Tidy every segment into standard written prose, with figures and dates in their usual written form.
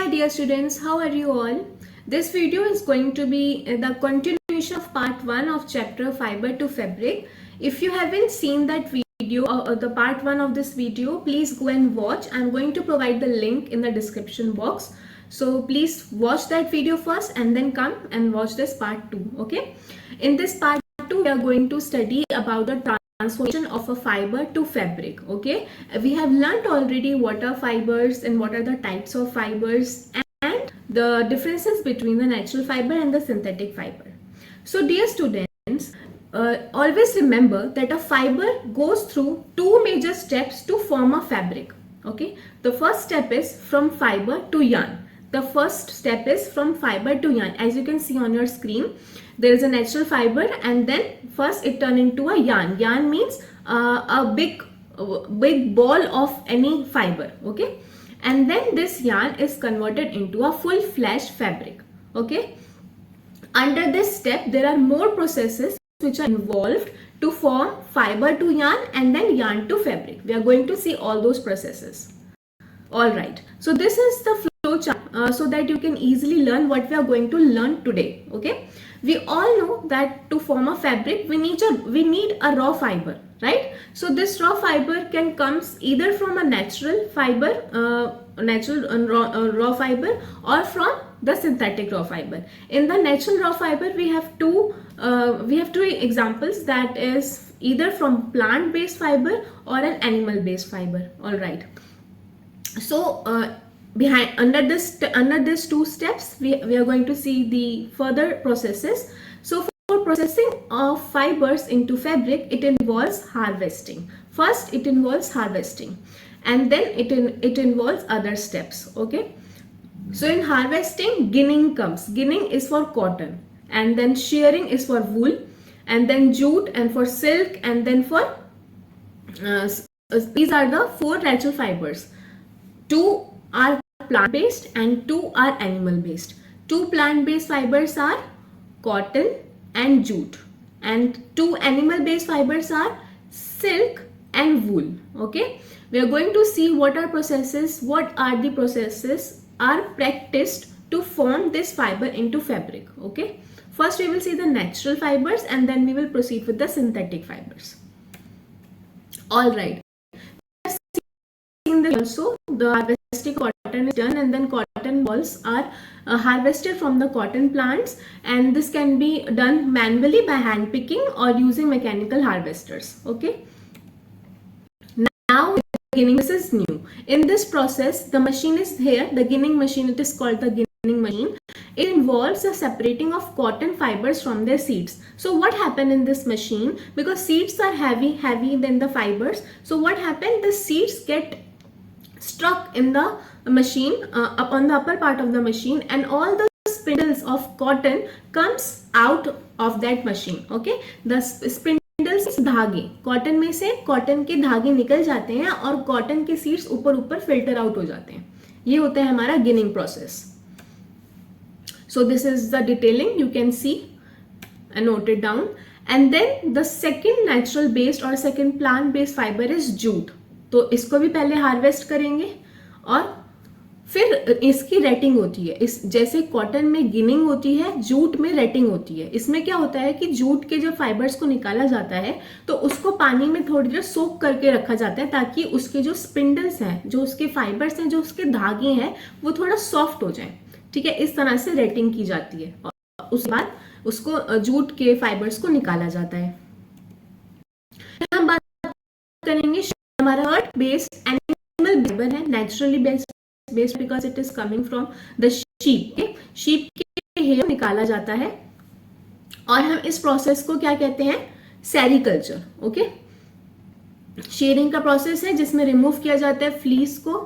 dear students, how are you all? This video is going to be the continuation of part 1 of chapter Fiber to Fabric. If you haven't seen that video or the part 1 of this video, please go and watch. I'm going to provide the link in the description box. So please watch that video first and then come and watch this part 2. Okay. In this part 2, we are going to study about the transformation of a fiber to fabric. Okay, we have learned already what are fibers and what are the types of fibers and the differences between the natural fiber and the synthetic fiber. So dear students, always remember that a fiber goes through two major steps to form a fabric. Okay, the first step is from fiber to yarn. The first step is from fiber to yarn. As you can see on your screen, there is a natural fiber and then first it turns into a yarn. Yarn means a big ball of any fiber. Okay, and then this yarn is converted into a full-fledged fabric. Okay, under this step there are more processes which are involved to form fiber to yarn and then yarn to fabric. We are going to see all those processes. All right, so this is the flow chart so that you can easily learn what we are going to learn today. Okay, we all know that to form a fabric we need a raw fiber, right? So this raw fiber can comes either from a natural fiber, raw fiber, or from the synthetic raw fiber. In the natural raw fiber we have two examples, that is either from plant based fiber or an animal based fiber. All right, so under these two steps we are going to see the further processes. So for processing of fibers into fabric, it involves harvesting. First it involves harvesting and then it involves other steps. Okay, so in harvesting, ginning comes. Ginning is for cotton, and then shearing is for wool, and then jute and for silk, and then for these are the four natural fibers. Two are plant-based and two are animal-based. Two plant-based fibers are cotton and jute, and two animal-based fibers are silk and wool. Okay, we are going to see what are the processes are practiced to form this fiber into fabric. Okay, first we will see the natural fibers and then we will proceed with the synthetic fibers. All right, also the harvesting cotton is done and then cotton balls are harvested from the cotton plants, and this can be done manually by hand picking or using mechanical harvesters. Okay, now ginning, this is new. In this process the machine is here, the ginning machine, it is called the ginning machine. It involves the separating of cotton fibers from their seeds. So what happened in this machine, because seeds are heavy than the fibers, so what happened, the seeds get stuck in the machine up on the upper part of the machine, and all the spindles of cotton comes out of that machine. Okay, the spindles धागे, cotton में से cotton के धागे निकल जाते हैं और cotton के सीड्स ऊपर फिल्टर आउट हो जाते हैं. ये होता है हमारा ginning process. So this is the detailing, you can see and note it down. And then the second natural based or second plant based fiber is jute. तो इसको भी पहले हार्वेस्ट करेंगे और फिर इसकी रेटिंग होती है. इस जैसे कॉटन में गिनिंग होती है, जूट में रेटिंग होती है. इसमें क्या होता है कि जूट के जब फाइबर्स को निकाला जाता है तो उसको पानी में थोड़ी देर सोक करके रखा जाता है ताकि उसके जो स्पिंडल्स हैं, जो उसके फाइबर्स हैं, जो उसके धागे हैं, वो थोड़ा सॉफ्ट हो जाए. ठीक है, इस तरह से रेटिंग की जाती है और उसके बाद उसको जूट के फाइबर्स को निकाला जाता है. हम बात करेंगे हमारा अर्थ बेस्ड एनिमल फाइबर है, naturally based because it is coming from the sheep. Sheep के हेयर निकाला जाता है और हम इस प्रोसेस को क्या कहते हैं, सेरीकल्चर. ओके, शेयरिंग का प्रोसेस है जिसमें रिमूव किया जाता है फ्लीस को.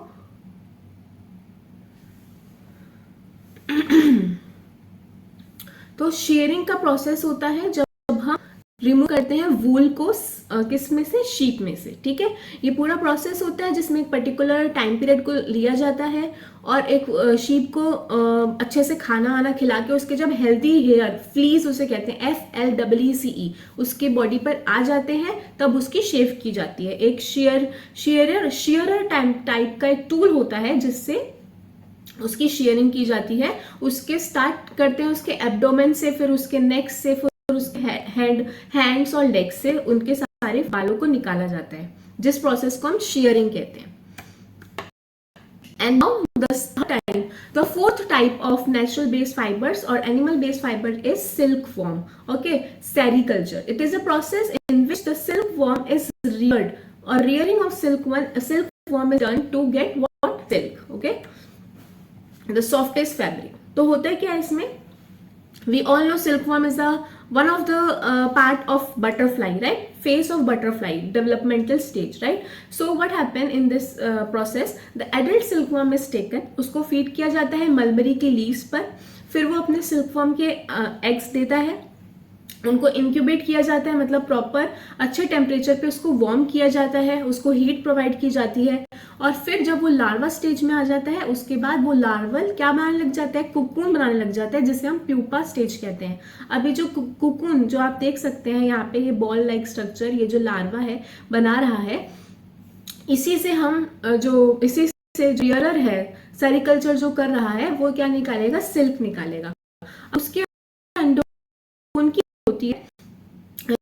तो शेयरिंग का प्रोसेस होता है जब हम रिमूव करते हैं वूल को किस में से, शीप में से. ठीक है, ये पूरा प्रोसेस होता है जिसमें एक पर्टिकुलर टाइम पीरियड को लिया जाता है और एक शीप को अच्छे से खाना वाना खिला के उसके जब हेल्दी हेयर, फ्लीज उसे कहते हैं, FLEECE, उसके बॉडी पर आ जाते हैं तब उसकी शेव की जाती है. एक शेयरर टाइप का एक टूल होता है जिससे उसकी शेयरिंग की जाती है। उसके स्टार्ट करते हैं उसके एब्डोमेन से, फिर उसके नेक से, फिर उसके हैंड्स और लेग्स से उनके सारे बालों को निकाला जाता है, जिस प्रोसेस को हम शेयरिंग कहते हैं। And now the fourth type of natural based fibers or animal based fiber is silkworm. Okay, sericulture. It is a process in which the silkworm is reared, or rearing of silkworm is done to get what? Silk. Okay, the softest fabric. तो होता है क्या इसमें? We all know silkworm is one of the part of butterfly, right? Phase of butterfly, developmental stage, right? So what happened in this process? The adult silkworm is taken, उसको feed किया जाता है mulberry के leaves पर, फिर वो अपने silkworm के eggs देता है, उनको इंक्यूबेट किया जाता है, मतलब प्रॉपर अच्छे टेम्परेचर पे उसको वार्म किया जाता है, उसको हीट प्रोवाइड की जाती है, और फिर जब वो लार्वा स्टेज में आ जाता है उसके बाद वो लार्वल क्या बनाने लग जाता है? कुकून बनाने लग जाता है, जिसे हम प्यूपा स्टेज कहते हैं। अभी जो कुकून जो आप देख सकते हैं यहाँ पे, ये बॉल लाइक स्ट्रक्चर, ये जो लार्वा है बना रहा है, इसी से जो ईयरर है, सेरिकल्चर जो कर रहा है, वो क्या निकालेगा? सिल्क निकालेगा। उसके अंडों की होती है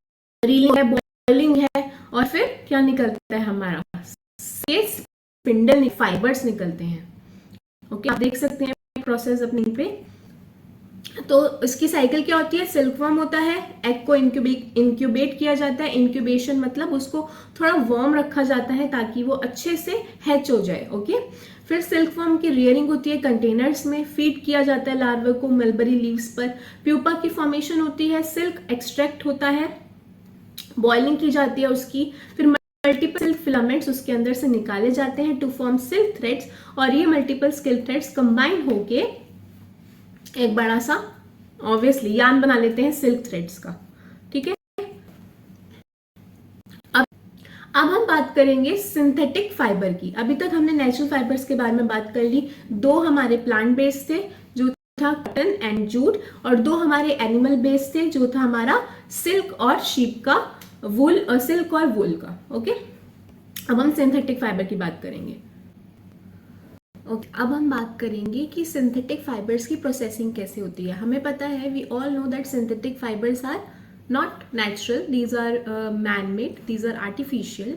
रीलिंग है, बॉइलिंग है, और फिर क्या निकलता है? हमारा स्पिंडल फाइबर्स निकलते हैं। ओके, आप देख सकते हैं प्रोसेस अपनी पे। तो इसकी साइकिल क्या होती है? सिल्कवर्म होता है, एग को इंक्यूबेट किया जाता है। इंक्यूबेशन मतलब उसको थोड़ा वार्म रखा जाता है ताकि वो अच्छे से हैच हो जाए। ओके, फिर सिल्कवर्म की रियरिंग होती है कंटेनर्स में, फीड किया जाता है लार्वा को मलबरी लीव्स पर, प्यूपा की फॉर्मेशन होती है, सिल्क एक्सट्रैक्ट होता है, बॉइलिंग की जाती है उसकी, फिर मल्टीपल सिल्क फिलामेंट्स उसके अंदर से निकाले जाते हैं टू फॉर्म सिल्क थ्रेड्स, और ये मल्टीपल सिल्क थ्रेड्स कंबाइन होके एक बड़ा सा ऑब्वियसली यार्न बना लेते हैं सिल्क थ्रेड्स का। ठीक है, अब हम बात करेंगे सिंथेटिक फाइबर की। अभी तक हमने नेचुरल फाइबर्स के बारे में बात कर ली। दो हमारे प्लांट बेस्ड थे जो था कॉटन एंड जूट, और दो हमारे एनिमल बेस्ड थे जो था हमारा सिल्क और शीप का वूल, सिल्क और वूल का। ओके, अब हम सिंथेटिक फाइबर की बात करेंगे। ओके, अब हम बात करेंगे कि सिंथेटिक फाइबर्स की प्रोसेसिंग कैसे होती है। हमें पता है, we all know that synthetic fibres are not natural, these are man made, these are artificial.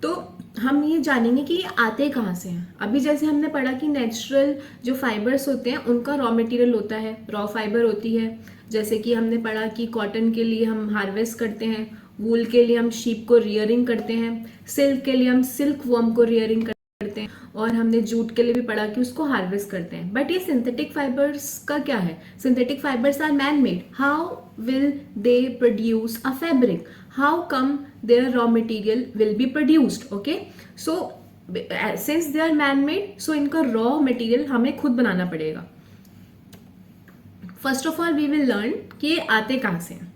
तो हम ये जानेंगे कि ये आते कहाँ से हैं। अभी जैसे हमने पढ़ा कि नेचुरल जो फाइबर्स होते हैं उनका रॉ मटेरियल होता है, रॉ फाइबर होती है। जैसे कि हमने पढ़ा कि कॉटन के लिए हम हार्वेस्ट करते हैं, वूल के लिए हम शीप को रियरिंग करते हैं, सिल्क के लिए हम सिल्क वर्म को रियरिंग करते हैं, और हमने जूट के लिए भी पढ़ा कि उसको हार्वेस्ट करते हैं। बट ये सिंथेटिक फाइबर्स का क्या है? Synthetic fibres are man made. How will they produce a fabric? How come their raw material will be produced? Okay, so since they are man made, so इनका raw material हमें खुद बनाना पड़ेगा। First of all we will learn कि ये आते कहाँ से हैं।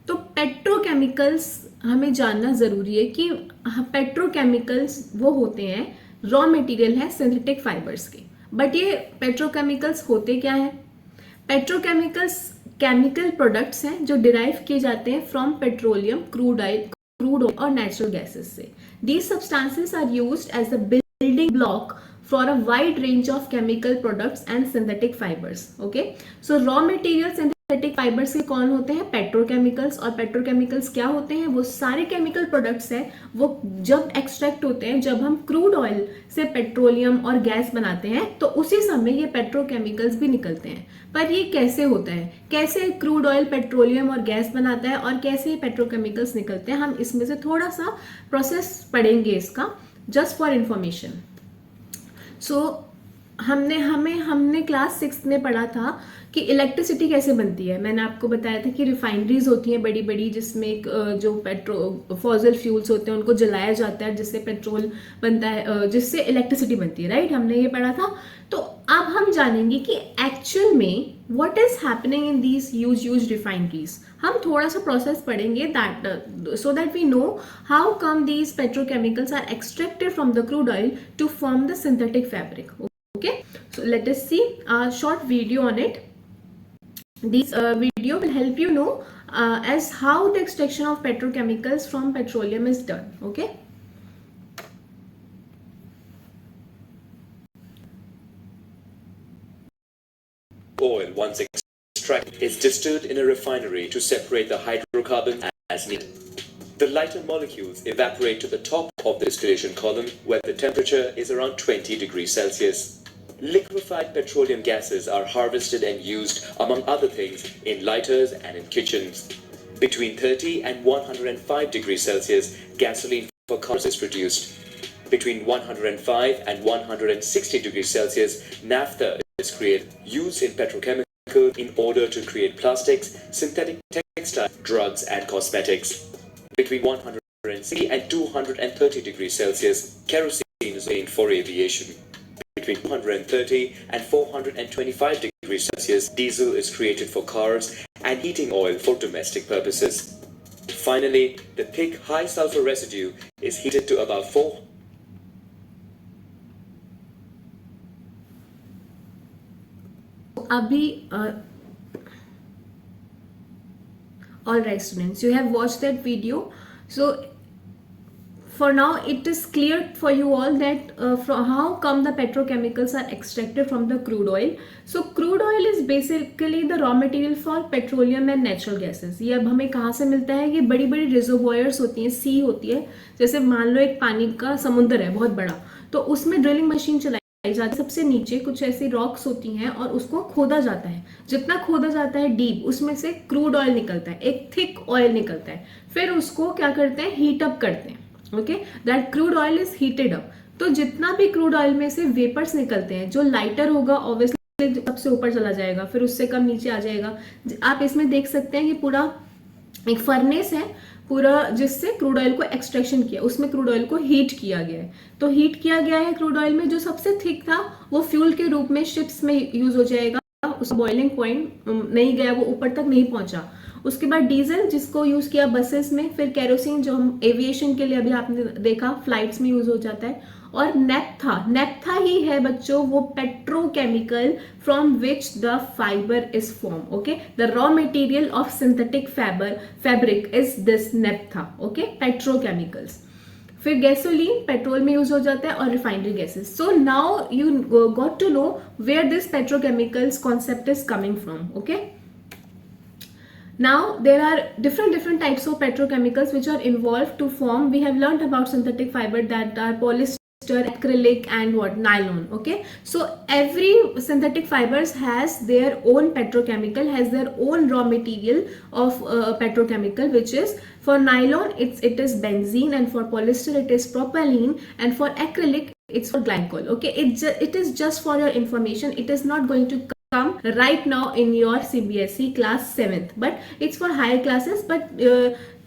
तो पेट्रोकेमिकल्स हमें जानना जरूरी है कि पेट्रोकेमिकल्स वो होते हैं, रॉ मटेरियल है सिंथेटिक फाइबर्स के। बट ये पेट्रोकेमिकल्स होते क्या है? पेट्रोकेमिकल्स केमिकल प्रोडक्ट्स हैं जो डिराइव किए जाते हैं फ्रॉम पेट्रोलियम, क्रूड ऑयल और नेचुरल गैसेस से। These substances are used as the building block for a wide range of chemical products and synthetic fibers. Okay, so raw material synthetic fibers के कौन होते हैं? Petrochemicals. और petrochemicals क्या होते हैं? वो सारे केमिकल प्रोडक्ट्स हैं, वो जब एक्सट्रैक्ट होते हैं, जब हम क्रूड ऑयल से पेट्रोलियम और गैस बनाते हैं तो उसी समय ये पेट्रोकेमिकल्स भी निकलते हैं। पर ये कैसे होता है? कैसे क्रूड ऑयल पेट्रोलियम और गैस बनाता है और कैसे ये पेट्रोकेमिकल्स निकलते हैं? हम इसमें से थोड़ा सा प्रोसेस पढ़ेंगे इसका, जस्ट फॉर इंफॉर्मेशन। सो हमने क्लास 6 में पढ़ा था कि इलेक्ट्रिसिटी कैसे बनती है। मैंने आपको बताया था कि रिफाइनरीज होती हैं बड़ी बड़ी, जिसमें जो फॉसिल फ्यूल्स होते हैं उनको जलाया जाता है, जिससे पेट्रोल बनता है, जिससे इलेक्ट्रिसिटी बनती है। राइट, हमने ये पढ़ा था। तो अब हम जानेंगे कि एक्चुअल में what is happening in these huge refineries. हम थोड़ा सा प्रोसेस पढ़ेंगे that so that we know how come these petrochemicals are extracted from the crude oil to form the synthetic fabric. Okay, so let us see a short video on it. This video will help you know as how the extraction of petrochemicals from petroleum is done. Okay. once extracted is distilled in a refinery to separate the hydrocarbons as needed. The lighter molecules evaporate to the top of the distillation column where the temperature is around 20 degrees Celsius. Liquefied petroleum gases are harvested and used, among other things, in lighters and in kitchens. Between 30 and 105 degrees Celsius, gasoline for cars is produced. Between 105 and 160 degrees Celsius, naphtha is created, used in petrochemicals in order to create plastics, synthetic textiles, drugs and cosmetics. Between 160 and 230 degrees Celsius, kerosene is made for aviation. Between 230 and 425 degrees Celsius, diesel is created for cars and heating oil for domestic purposes. Finally, the thick high sulfur residue is heated to about 4. All right, students, you have watched that video. So for now it is clear for you all that how come the petrochemicals are extracted from the crude oil. So crude oil is basically the raw material for petroleum and natural gases. ये अब हमें कहाँ से मिलता है? ये बड़ी बड़ी रिजर्वॉयर्स होती हैं, सी होती है, जैसे मान लो एक पानी का समुद्र है बहुत बड़ा, तो उसमें ड्रिलिंग मशीन चलाई जाती है, सबसे नीचे कुछ ऐसी रॉक्स होती हैं और उसको खोदा जाता है, जितना खोदा जाता है डीप, उसमें से क्रूड ऑयल निकलता है, एक थिक ऑयल निकलता है, फिर उसको क्या करते हैं? हीट अप करते हैं. Okay, that crude oil is heated up. तो जितना भी क्रूड ऑयल में से वेपर्स निकलते हैं, जो लाइटर होगा ऑब्वियसली सबसे ऊपर चला जाएगा, फिर उससे कम नीचे आ जाएगा. आप इसमें देख सकते हैं कि पूरा एक फर्नेस है पूरा, जिससे क्रूड ऑयल को एक्सट्रैक्शन किया, उसमें क्रूड ऑयल को हीट किया गया है. तो हीट किया गया है क्रूड ऑयल में, जो सबसे थिक था वो फ्यूल के रूप में शिप्स में यूज हो जाएगा, उसका बॉइलिंग पॉइंट नहीं गया, वो ऊपर तक नहीं पहुंचा. उसके बाद डीजल जिसको यूज किया बसेस में, फिर केरोसिन जो हम एविएशन के लिए अभी आपने देखा फ्लाइट्स में यूज हो जाता है, और नेप्था ही है बच्चों वो petrochemical from which the fibre is form. Okay, the raw material of synthetic fabric is this naphtha. Okay, petrochemicals. फिर गैसोलीन पेट्रोल में यूज हो जाता है, और refinery gases. So now you got to know where this petrochemicals concept is coming from. Okay, now there are different types of petrochemicals which are involved to form. We have learned about synthetic fiber that are polyester, acrylic and what, nylon. Okay, so every synthetic fibers has their own petrochemical, has their own raw material of petrochemical, which is for nylon it is benzene, and for polyester it is propylene, and for acrylic it's for glycol. Okay, it is just for your information, it is not going to come right now in your CBSE class 7th, but it's for higher classes. But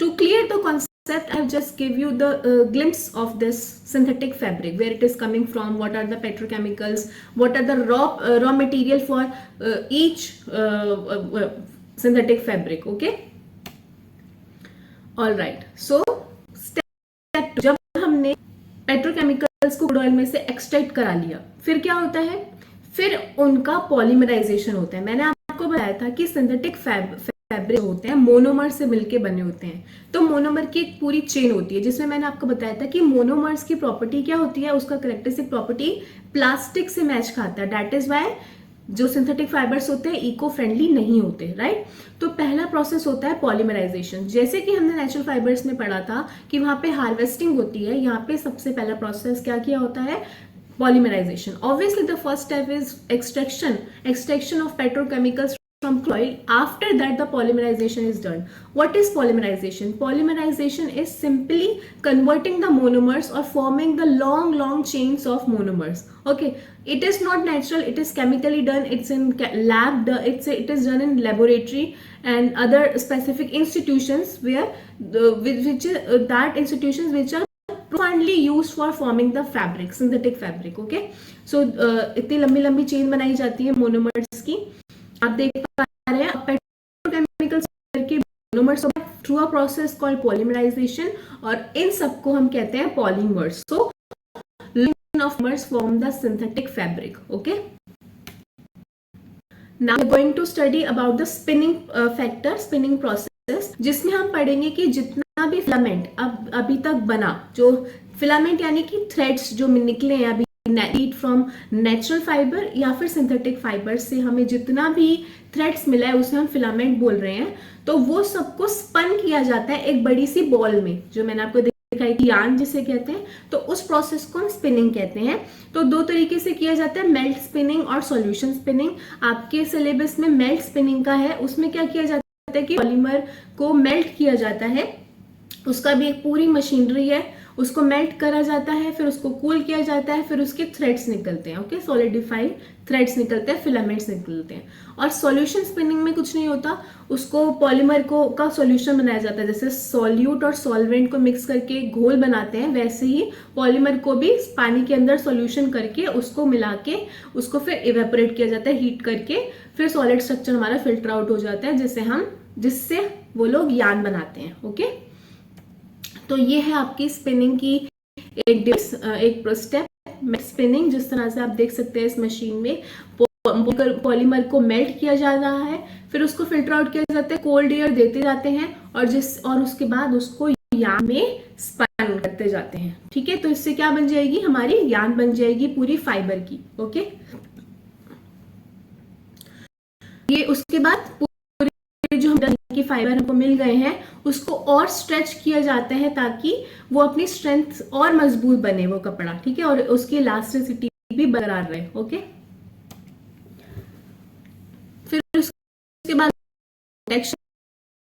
to clear the concept, I've just give you the glimpse of this synthetic fabric, where it is coming from, what are the petrochemicals, what are the raw material for each synthetic fabric. Okay, all right. So step 2, जब हमने petrochemicals को crude oil में से extract करा लिया, फिर क्या होता है? फिर उनका पॉलीमराइजेशन होता है. मैंने आपको बताया था कि सिंथेटिक फैब्रिक होते हैं मोनोमर से मिलके बने होते हैं. तो मोनोमर की एक पूरी चेन होती है, जिसमें मैंने आपको बताया था कि मोनोमर्स की प्रॉपर्टी क्या होती है, उसका कैरेक्टरिस्टिक प्रॉपर्टी प्लास्टिक से मैच खाता है. दैट इज वाई जो सिंथेटिक फाइबर्स होते हैं इको फ्रेंडली नहीं होते, राइट. तो पहला प्रोसेस होता है पॉलीमराइजेशन. जैसे कि हमने नेचुरल फाइबर्स में पढ़ा था कि वहां पे हार्वेस्टिंग होती है, यहाँ पे सबसे पहला प्रोसेस क्या किया होता है? Polymerization. Obviously the first step is extraction of petrochemicals from crude oil. After that the polymerization is done. What is polymerization? Polymerization is simply converting the monomers or forming the long chains of monomers. Okay, it is not natural, it is chemically done, it's in lab, it is done in laboratory and other specific institutions where that institutions which are profoundly used for forming the fabric, synthetic fabric. Okay, so इतनी लंबी chain बनाई जाती है monomers की. आप देख पा रहे हैं पेट्रोकेमिकल्स के monomers through a process called polymerisation, और इन सबको हम कहते हैं polymers. So line of mers form the synthetic fabric. Okay, now we are going to study about the spinning factor, spinning process, जिसमें हम पढ़ेंगे कि जितना भी फिलामेंट अभी तक बना, जो फिलामेंट यानी कि थ्रेड्स जो निकले हैं अभी लीड फ्रॉम नेचुरल फाइबर या फिर सिंथेटिक फाइबर से हमें जितना भी थ्रेड्स मिला है उसे हम फिलामेंट बोल रहे हैं, तो वो सबको स्पन किया जाता है एक बड़ी सी बॉल में, जो मैंने आपको दिखाई कि यार्न जिसे कहते हैं, तो उस प्रोसेस को हम स्पिनिंग कहते हैं। तो दो तरीके से किया जाता है, मेल्ट स्पिनिंग और सॉल्यूशन स्पिनिंग। आपके सिलेबस में मेल्ट स्पिनिंग का है, उसमें क्या किया जाता है कि पॉलीमर को मेल्ट किया जाता है, उसका भी एक पूरी मशीनरी है, उसको मेल्ट करा जाता है, फिर उसको कूल किया जाता है, फिर उसके थ्रेड्स निकलते हैं, ओके, सॉलिडिफाइड थ्रेड्स निकलते हैं, फिलामेंट्स निकलते हैं। और सॉल्यूशन स्पिनिंग में कुछ नहीं होता, उसको पॉलीमर को का सॉल्यूशन बनाया जाता है, जैसे सॉल्यूट और सॉल्वेंट को मिक्स करके घोल बनाते हैं, वैसे ही पॉलीमर को भी पानी के अंदर सॉल्यूशन करके उसको मिला के उसको फिर इवेपोरेट किया जाता है हीट करके, फिर सॉलिड स्ट्रक्चर हमारा फिल्टर आउट हो जाता है, जिससे वो लोग यार्न बनाते हैं, ओके। तो ये है आपकी स्पिनिंग की एक स्टेप, स्पिनिंग। जिस तरह से आप देख सकते हैं इस मशीन में पॉलीमर को मेल्ट किया जा रहा है, फिर उसको फिल्टर आउट किया जाता है, कोल्ड एयर देते जाते हैं, और उसके बाद उसको यार्न में स्पिन करते जाते हैं, ठीक है। तो इससे क्या बन जाएगी, हमारी यार्न बन जाएगी पूरी फाइबर की, ओके। ये उसके बाद जो की फाइबर हमको मिल गए हैं उसको और स्ट्रेच किया जाता है ताकि वो अपनी स्ट्रेंथ और मजबूत बने वो कपड़ा, ठीक है, और उसकी इलास्टिसिटी भी बरकरार रहे, ओके। फिर उसके बाद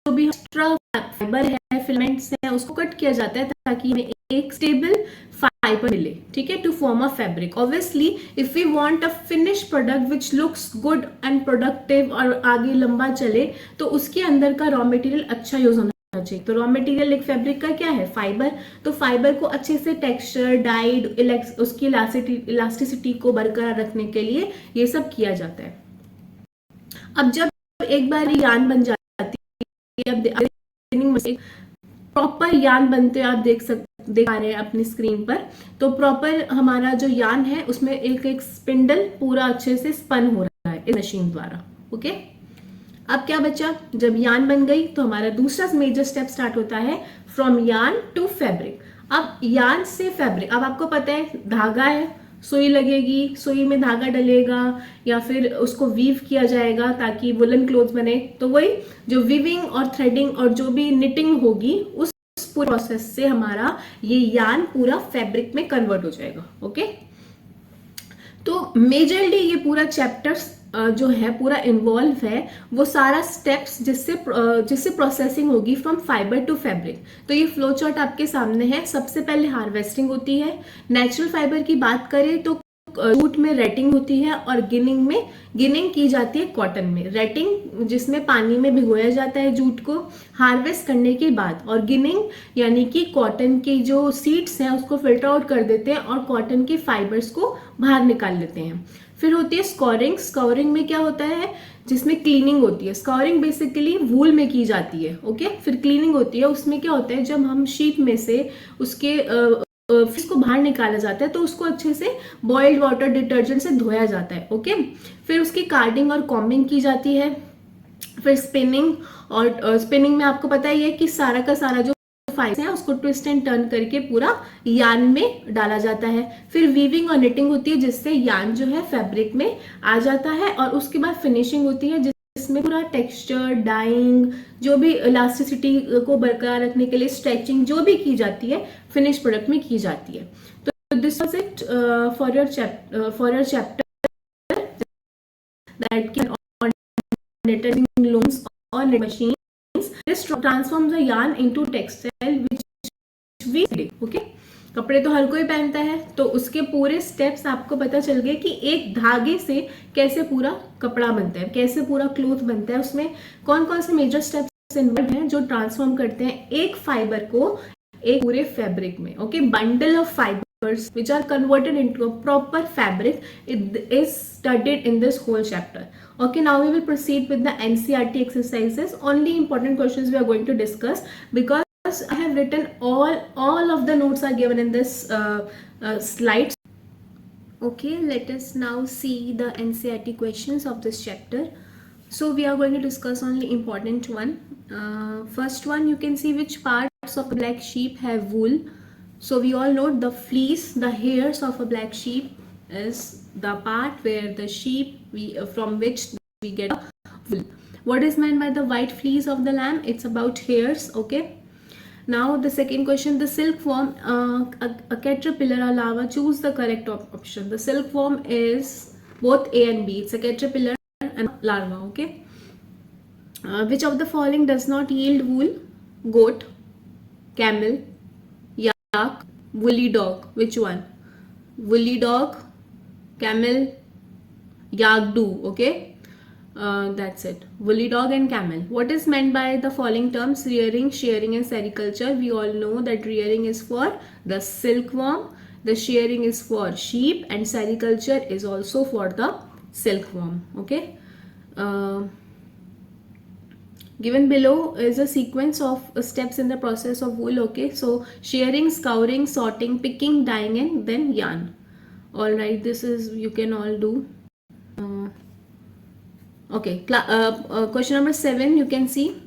जो भी एक्स्ट्रा फाइबर है, फिलामेंट्स है, उसको कट किया जाता है ताकि हमें एक स्टेबल फाइबर मिले, ठीक है, to form a fabric. Obviously if we want a finish product which looks good and productive और आगे लंबा चले, तो उसके अंदर का रॉ मटेरियल अच्छा यूज होना चाहिए। तो रॉ मटेरियल एक फैब्रिक का क्या है, फाइबर। तो फाइबर को अच्छे से टेक्सचर, डाइड, उसकी इलास्टिसिटी को बरकरार रखने के लिए ये सब किया जाता है। अब जब एक बार यार्न बन जाती है, अब प्रॉपर यार्न बनते आप देख पा रहे हैं अपनी स्क्रीन पर। तो प्रॉपर हमारा जो यार्न है उसमें एक एक स्पिंडल पूरा अच्छे से स्पन हो रहा है इस मशीन द्वारा, ओके। अब क्या बचा, जब यार्न बन गई तो हमारा दूसरा मेजर स्टेप स्टार्ट होता है, फ्रॉम यार्न टू फैब्रिक। अब यार्न से फैब्रिक, अब आपको पता है धागा है, सुई लगेगी, सुई में धागा डलेगा या फिर उसको वीव किया जाएगा ताकि वुलन क्लोथ बने। तो वही जो वीविंग और थ्रेडिंग और जो भी निटिंग होगी उस पूरे प्रोसेस से हमारा ये यार्न पूरा फैब्रिक में कन्वर्ट हो जाएगा, ओके। तो मेजरली ये पूरा चैप्टर्स जो है पूरा इन्वॉल्व है वो सारा स्टेप्स जिससे प्रोसेसिंग होगी फ्रॉम फाइबर टू फैब्रिक। तो ये फ्लो चार्ट आपके सामने है। सबसे पहले हार्वेस्टिंग होती है। नेचुरल फाइबर की बात करें तो जूट में रेटिंग होती है और गिनिंग की जाती है कॉटन में। रेटिंग जिसमें पानी में भिगोया जाता है जूट को हार्वेस्ट करने के बाद, और गिनिंग यानी कि कॉटन की जो सीड्स हैं उसको फिल्टर आउट कर देते हैं और कॉटन के फाइबर्स को बाहर निकाल लेते हैं। फिर होती है स्कोरिंग। स्कोरिंग में क्या होता है, जिसमें क्लीनिंग होती है। स्कोरिंग बेसिकली वूल में की जाती है, ओके। फिर क्लीनिंग होती है, उसमें क्या होता है जब हम शीप में से उसके फिश को बाहर निकाला जाता है तो उसको अच्छे से बॉइल्ड वाटर डिटर्जेंट से धोया जाता है, ओके। फिर उसकी कार्डिंग और कॉम्बिंग की जाती है। फिर स्पिनिंग, और स्पिनिंग में आपको पता ही है कि सारा का सारा जो फाइबर है उसको ट्विस्ट एंड टर्न करके पूरा यार्न में डाला जाता है। फिर वीविंग और निटिंग होती है जिससे यार्न जो है फैब्रिक में आ जाता है, और उसके बाद फिनिशिंग होती है जिसमें पूरा टेक्सचर, डाइंग, जो भी इलास्टिसिटी को बरकरार रखने के लिए स्ट्रेचिंग जो भी की जाती है फिनिश प्रोडक्ट में की जाती है। तो this was it for your chapter that can knitting looms or knit machines. This transforms the yarn into textile which we do. Okay? कपड़े तो हर कोई पहनता है, तो उसके पूरे स्टेप्स आपको पता चल गए कि एक धागे से कैसे पूरा कपड़ा बनता है, कैसे पूरा क्लोथ बनता है, उसमें कौन कौन से मेजर स्टेप्स इन्वॉल्व हैं जो ट्रांसफॉर्म करते हैं एक फाइबर को एक पूरे फैब्रिक में, okay. Bundle of fibers which are converted into a proper fabric is studied in this whole chapter. Okay, now we will proceed with the NCERT exercises. Only important questions we are going to discuss because I have written all of the notes are given in this slides. Okay, let us now see the NCERT questions of this chapter. So we are going to discuss only important one. First one, you can see which parts of a black sheep have wool. So we all know the fleece, the hairs of a black sheep, is the part where the sheep from which we get wool. What is meant by the white fleece of the lamb? It's about hairs. Okay. Now the second question, the silkworm, a caterpillar or larva. Choose the correct option. The silkworm is both A and B. It's a caterpillar and larva. Okay. Which of the following does not yield wool? Goat, camel, yak, woolly dog. Which one? Woolly dog, camel, yak do. Okay. That's it. Woolly dog and camel. What is meant by the following terms? Rearing, shearing, and sericulture. We all know that rearing is for the silkworm, the shearing is for sheep, and sericulture is also for the silkworm. Okay. Given below is a sequence of steps in the process of wool. Okay, so shearing, scouring, sorting, picking, dyeing, and then yarn. All right, this is you can all do. Okay, question number 7, you can see,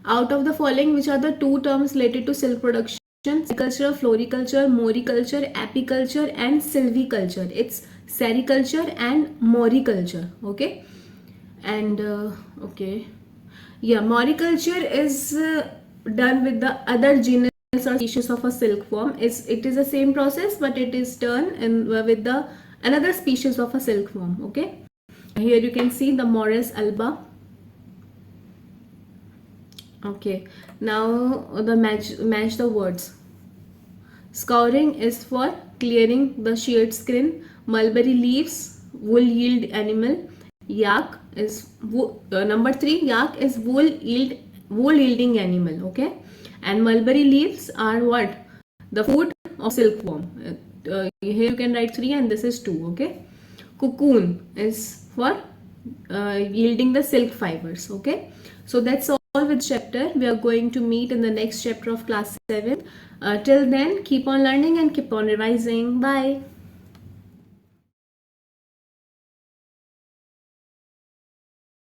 out of the following, which are the two terms related to silk production? Sericulture, floriculture, moriculture, apiculture, and silviculture. It's sericulture and moriculture. Okay, and okay, yeah, moriculture is done with the other genus or species of a silkworm. It is the same process, but it is done with the another species of a silkworm. Okay. Here you can see the Morus alba. Okay, now the match the words. Scouring is for clearing the sheared skin. Mulberry leaves, wool yield animal. Yak is number 3. Yak is wool yielding animal. Okay, and mulberry leaves are what? The food of silkworm. Here you can write 3 and this is 2. Okay, cocoon is for yielding the silk fibers. Okay, so that's all with chapter. We are going to meet in the next chapter of class 7. Till then, keep on learning and keep on revising. Bye.